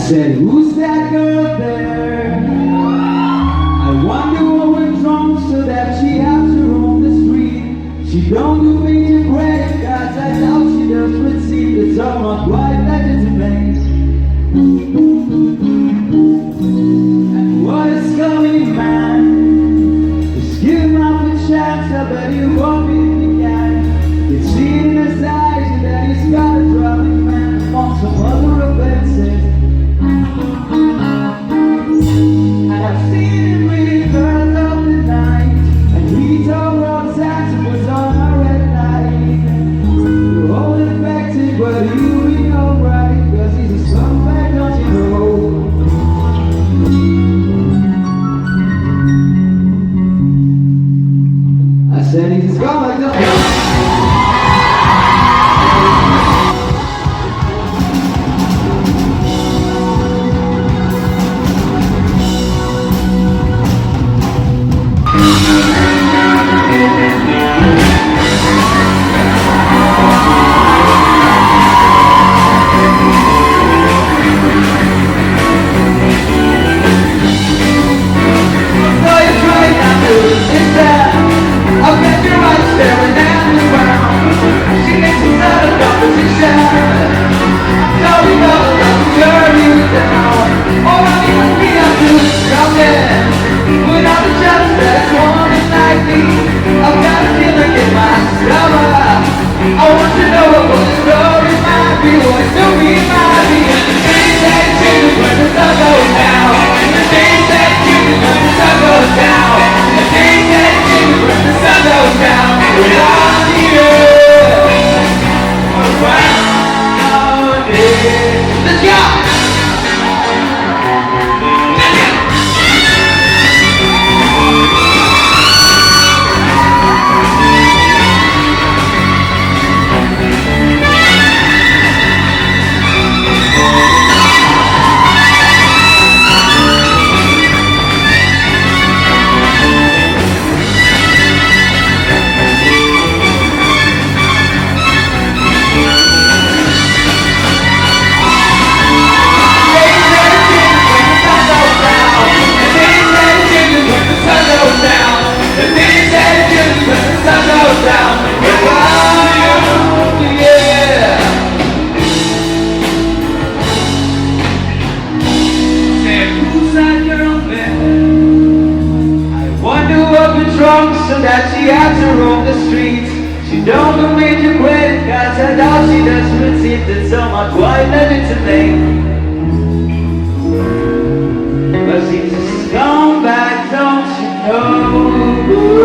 said, who's that girl there? I wonder what went wrong so that she has to roam the street. She don't do me to credit cards, I doubt she does receive the somewhat quite legitimate. And what is coming, man? Just give him half a chance, I bet you won't be if you can. It's seen in his eyes and that he's got a drumming man on some other offenses. I've seen him with girls of the night, and he told Rose that was on a red light. You're all infected, but you'll be alright, cause he's a scumbag, don't you know? I said he's a scumbag, don't you know? So that she has to roam the streets. She don't do major credit cards, and all she does receive that somewhat quite legitimate. But she's a scumbag, don't you know?